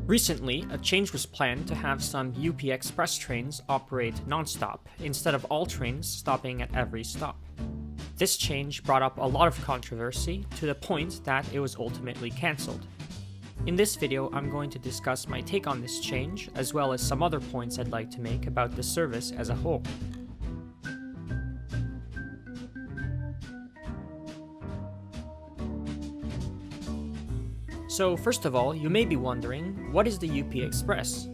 Recently, a change was planned to have some UP Express trains operate non-stop, instead of all trains stopping at every stop. This change brought up a lot of controversy, to the point that it was ultimately cancelled. In this video, I'm going to discuss my take on this change, as well as some other points I'd like to make about the service as a whole. So first of all, you may be wondering, what is the UP Express?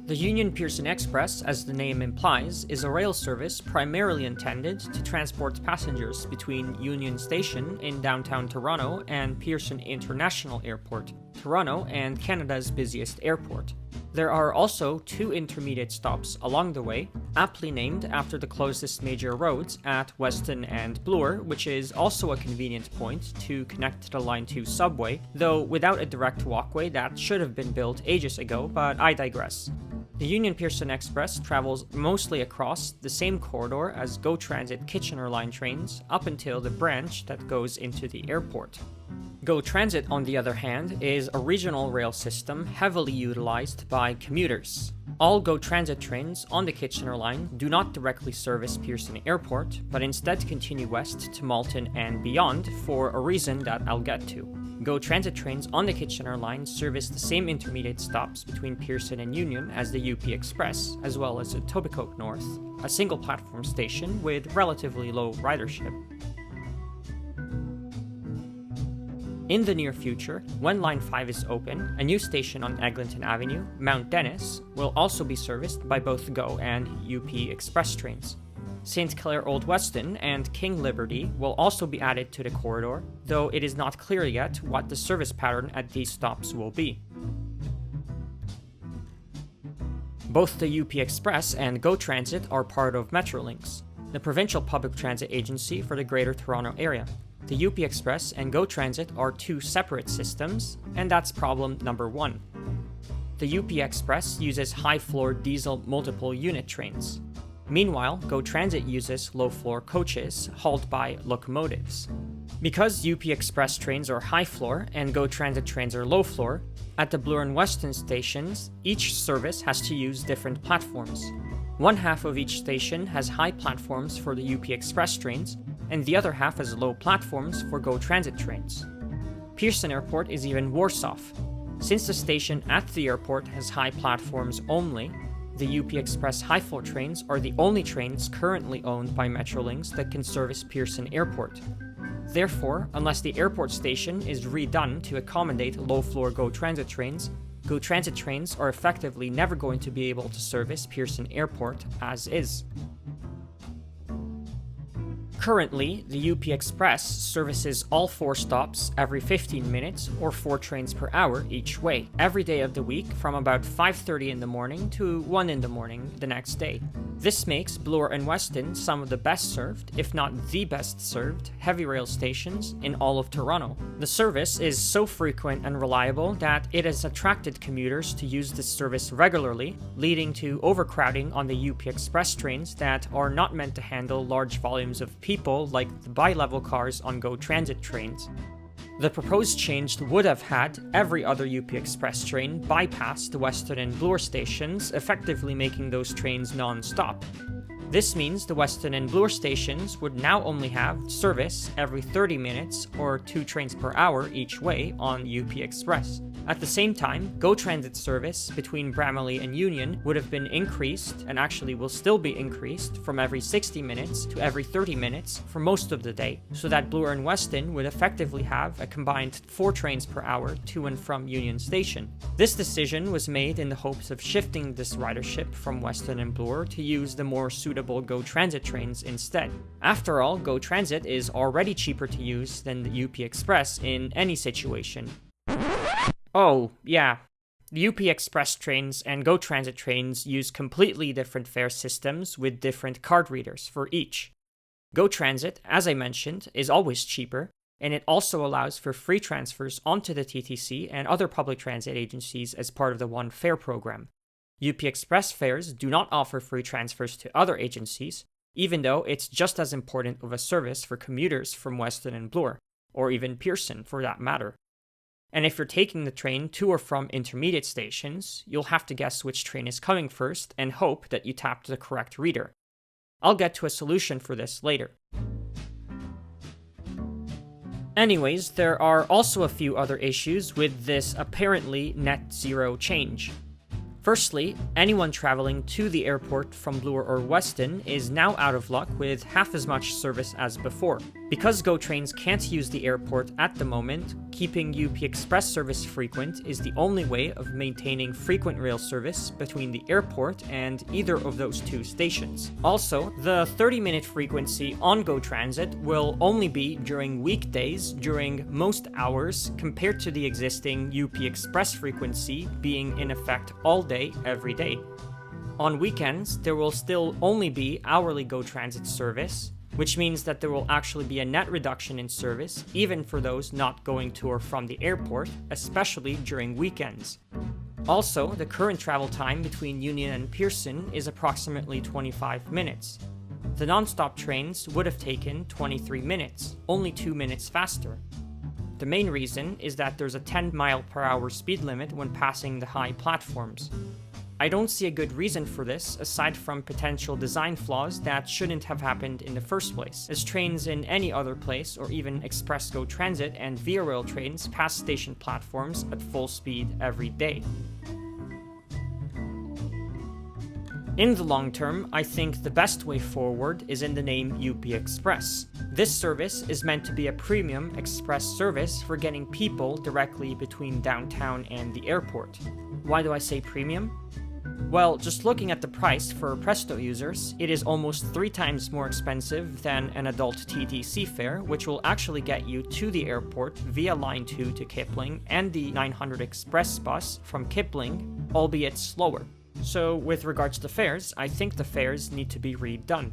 The Union Pearson Express, as the name implies, is a rail service primarily intended to transport passengers between Union Station in downtown Toronto and Pearson International Airport, Toronto and Canada's busiest airport. There are also two intermediate stops along the way, aptly named after the closest major roads at Weston and Bloor, which is also a convenient point to connect to the Line 2 subway, though without a direct walkway that should have been built ages ago, but I digress. The Union Pearson Express travels mostly across the same corridor as GO Transit Kitchener Line trains up until the branch that goes into the airport. GO Transit, on the other hand, is a regional rail system heavily utilized by commuters. All GO Transit trains on the Kitchener Line do not directly service Pearson Airport, but instead continue west to Malton and beyond for a reason that I'll get to. GO Transit trains on the Kitchener Line service the same intermediate stops between Pearson and Union as the UP Express, as well as Etobicoke North, a single platform station with relatively low ridership. In the near future, when Line 5 is open, a new station on Eglinton Avenue, Mount Dennis, will also be serviced by both GO and UP Express trains. St. Clair Old Weston and King Liberty will also be added to the corridor, though it is not clear yet what the service pattern at these stops will be. Both the UP Express and GO Transit are part of Metrolinx, the provincial public transit agency for the Greater Toronto Area. The UP Express and GO Transit are two separate systems, and that's problem number one. The UP Express uses high-floor diesel multiple unit trains. Meanwhile, GO Transit uses low-floor coaches hauled by locomotives. Because UP Express trains are high-floor and GO Transit trains are low-floor, at the Bloor and Weston stations, each service has to use different platforms. One half of each station has high platforms for the UP Express trains, and the other half has low platforms for GO Transit trains. Pearson Airport is even worse off. Since the station at the airport has high platforms only, the UP Express high-floor trains are the only trains currently owned by Metrolinx that can service Pearson Airport. Therefore, unless the airport station is redone to accommodate low-floor GO Transit trains are effectively never going to be able to service Pearson Airport as is. Currently, the UP Express services all 4 stops every 15 minutes or 4 trains per hour each way, every day of the week from about 5:30 in the morning to 1 in the morning the next day. This makes Bloor and Weston some of the best served, if not the best served, heavy rail stations in all of Toronto. The service is so frequent and reliable that it has attracted commuters to use this service regularly, leading to overcrowding on the UP Express trains that are not meant to handle large volumes of people like the bi-level cars on GO Transit trains. The proposed change would have had every other UP Express train bypass the Weston and Bloor stations, effectively making those trains non-stop. This means the Weston and Bloor stations would now only have service every 30 minutes or 2 trains per hour each way on UP Express. At the same time, GO Transit service between Bramalea and Union would have been increased, and actually will still be increased, from every 60 minutes to every 30 minutes for most of the day, so that Bloor and Weston would effectively have a combined 4 trains per hour to and from Union Station. This decision was made in the hopes of shifting this ridership from Weston and Bloor to use the more suitable GO Transit trains instead. After all, GO Transit is already cheaper to use than the UP Express in any situation. Oh, yeah. The UP Express trains and GO Transit trains use completely different fare systems with different card readers for each. GO Transit, as I mentioned, is always cheaper, and it also allows for free transfers onto the TTC and other public transit agencies as part of the One Fare program. UP Express fares do not offer free transfers to other agencies, even though it's just as important of a service for commuters from Weston and Bloor, or even Pearson for that matter. And if you're taking the train to or from intermediate stations, you'll have to guess which train is coming first and hope that you tapped the correct reader. I'll get to a solution for this later. Anyways, there are also a few other issues with this apparently net zero change. Firstly, anyone traveling to the airport from Bloor or Weston is now out of luck with half as much service as before. Because GO trains can't use the airport at the moment, keeping UP Express service frequent is the only way of maintaining frequent rail service between the airport and either of those two stations. Also, the 30-minute frequency on GO Transit will only be during weekdays during most hours compared to the existing UP Express frequency being in effect all day, every day. On weekends, there will still only be hourly GO Transit service, which means that there will actually be a net reduction in service, even for those not going to or from the airport, especially during weekends. Also, the current travel time between Union and Pearson is approximately 25 minutes. The non-stop trains would have taken 23 minutes, only 2 minutes faster. The main reason is that there's a 10 mph speed limit when passing the high platforms. I don't see a good reason for this, aside from potential design flaws that shouldn't have happened in the first place, as trains in any other place, or even Express GO Transit and Via Rail trains, pass station platforms at full speed every day. In the long term, I think the best way forward is in the name UP Express. This service is meant to be a premium express service for getting people directly between downtown and the airport. Why do I say premium? Well, just looking at the price for Presto users, it is almost 3 times more expensive than an adult TTC fare, which will actually get you to the airport via Line 2 to Kipling and the 900 Express bus from Kipling, albeit slower. So with regards to fares, I think the fares need to be redone.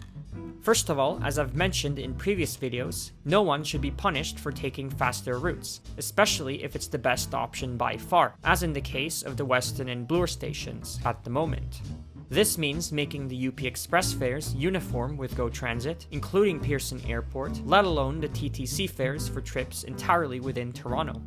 First of all, as I've mentioned in previous videos, no one should be punished for taking faster routes, especially if it's the best option by far, as in the case of the Weston and Bloor stations at the moment. This means making the UP Express fares uniform with GO Transit, including Pearson Airport, let alone the TTC fares for trips entirely within Toronto.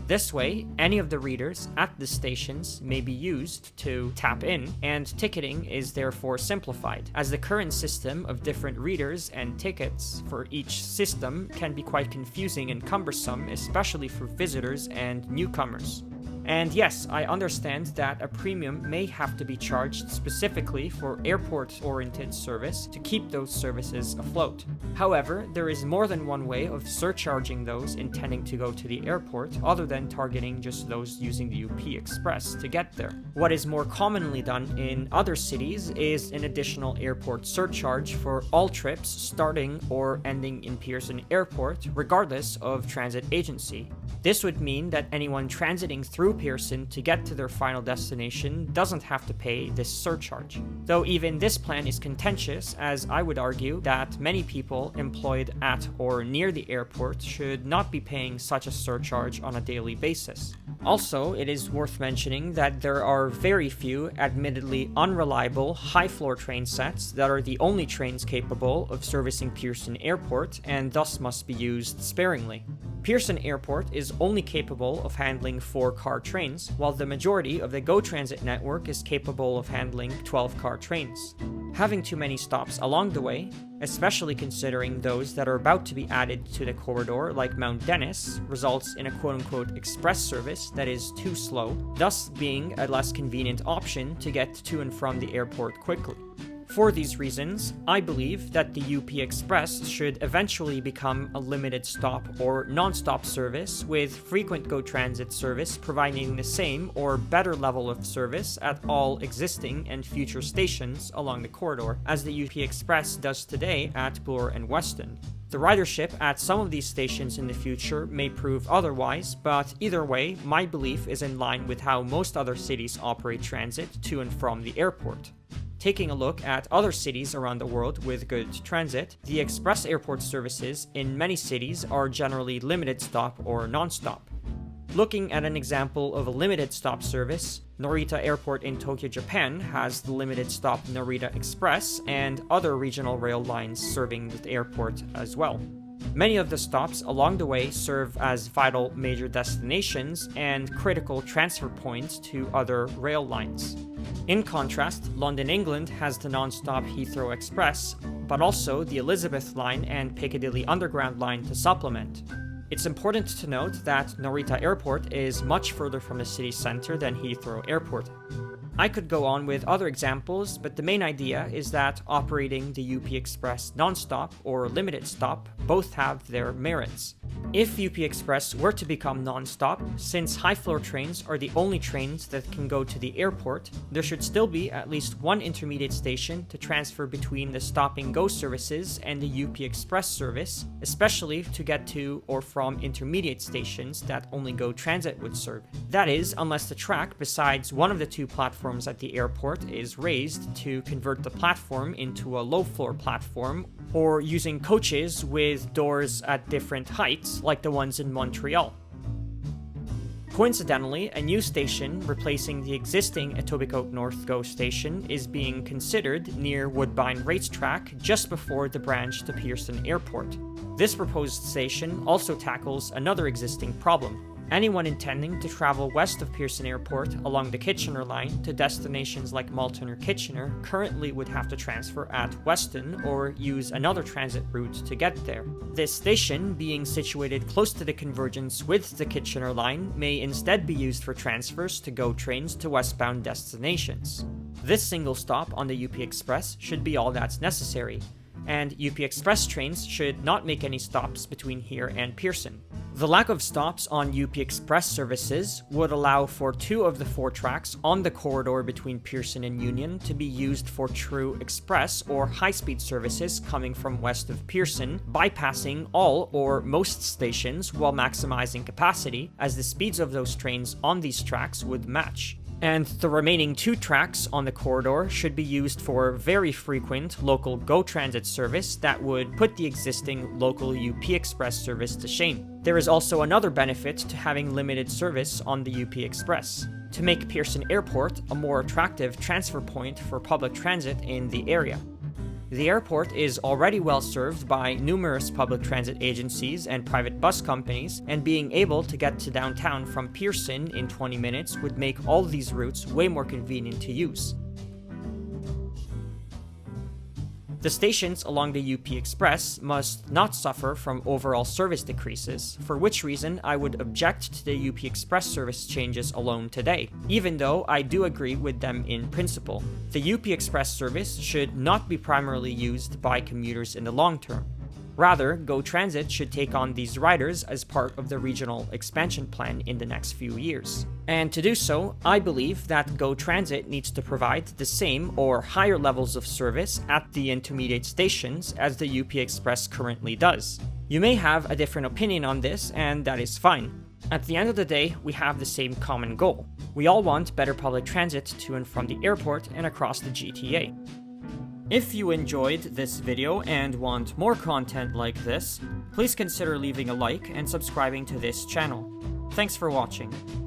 This way, any of the readers at the stations may be used to tap in, and ticketing is therefore simplified, as the current system of different readers and tickets for each system can be quite confusing and cumbersome, especially for visitors and newcomers. And yes, I understand that a premium may have to be charged specifically for airport-oriented service to keep those services afloat. However, there is more than one way of surcharging those intending to go to the airport other than targeting just those using the UP Express to get there. What is more commonly done in other cities is an additional airport surcharge for all trips starting or ending in Pearson Airport, regardless of transit agency. This would mean that anyone transiting through Pearson to get to their final destination doesn't have to pay this surcharge. Though even this plan is contentious, as I would argue that many people employed at or near the airport should not be paying such a surcharge on a daily basis. Also, it is worth mentioning that there are very few, admittedly unreliable, high-floor train sets that are the only trains capable of servicing Pearson Airport and thus must be used sparingly. Pearson Airport is only capable of handling 4-car trains, while the majority of the GO Transit network is capable of handling 12-car trains. Having too many stops along the way, especially considering those that are about to be added to the corridor like Mount Dennis, results in a quote-unquote express service that is too slow, thus being a less convenient option to get to and from the airport quickly. For these reasons, I believe that the UP Express should eventually become a limited stop or non-stop service with frequent GO Transit service providing the same or better level of service at all existing and future stations along the corridor as the UP Express does today at Bloor and Weston. The ridership at some of these stations in the future may prove otherwise, but either way, my belief is in line with how most other cities operate transit to and from the airport. Taking a look at other cities around the world with good transit, the express airport services in many cities are generally limited stop or non-stop. Looking at an example of a limited stop service, Narita Airport in Tokyo, Japan has the limited stop Narita Express and other regional rail lines serving the airport as well. Many of the stops along the way serve as vital major destinations and critical transfer points to other rail lines. In contrast, London, England has the non-stop Heathrow Express, but also the Elizabeth Line and Piccadilly Underground Line to supplement. It's important to note that Narita Airport is much further from the city center than Heathrow Airport. I could go on with other examples, but the main idea is that operating the UP Express non-stop or limited stop both have their merits. If UP Express were to become non-stop, since high-floor trains are the only trains that can go to the airport, there should still be at least one intermediate station to transfer between the stop-and-go services and the UP Express service, especially to get to or from intermediate stations that only GO Transit would serve. That is, unless the track besides one of the two platforms at the airport is raised to convert the platform into a low-floor platform, or using coaches with doors at different heights like the ones in Montreal. Coincidentally, a new station replacing the existing Etobicoke North GO station is being considered near Woodbine Racetrack just before the branch to Pearson Airport. This proposed station also tackles another existing problem. Anyone intending to travel west of Pearson Airport along the Kitchener line to destinations like Malton or Kitchener currently would have to transfer at Weston or use another transit route to get there. This station, being situated close to the convergence with the Kitchener line, may instead be used for transfers to GO trains to westbound destinations. This single stop on the UP Express should be all that's necessary, and UP Express trains should not make any stops between here and Pearson. The lack of stops on UP Express services would allow for 2 of the 4 tracks on the corridor between Pearson and Union to be used for true express or high-speed services coming from west of Pearson, bypassing all or most stations while maximizing capacity, as the speeds of those trains on these tracks would match. And the remaining 2 tracks on the corridor should be used for very frequent local GO Transit service that would put the existing local UP Express service to shame. There is also another benefit to having limited service on the UP Express: to make Pearson Airport a more attractive transfer point for public transit in the area. The airport is already well served by numerous public transit agencies and private bus companies, and being able to get to downtown from Pearson in 20 minutes would make all these routes way more convenient to use. The stations along the UP Express must not suffer from overall service decreases, for which reason I would object to the UP Express service changes alone today, even though I do agree with them in principle. The UP Express service should not be primarily used by commuters in the long term. Rather, GO Transit should take on these riders as part of the regional expansion plan in the next few years. And to do so, I believe that GO Transit needs to provide the same or higher levels of service at the intermediate stations as the UP Express currently does. You may have a different opinion on this, and that is fine. At the end of the day, we have the same common goal. We all want better public transit to and from the airport and across the GTA. If you enjoyed this video and want more content like this, please consider leaving a like and subscribing to this channel. Thanks for watching.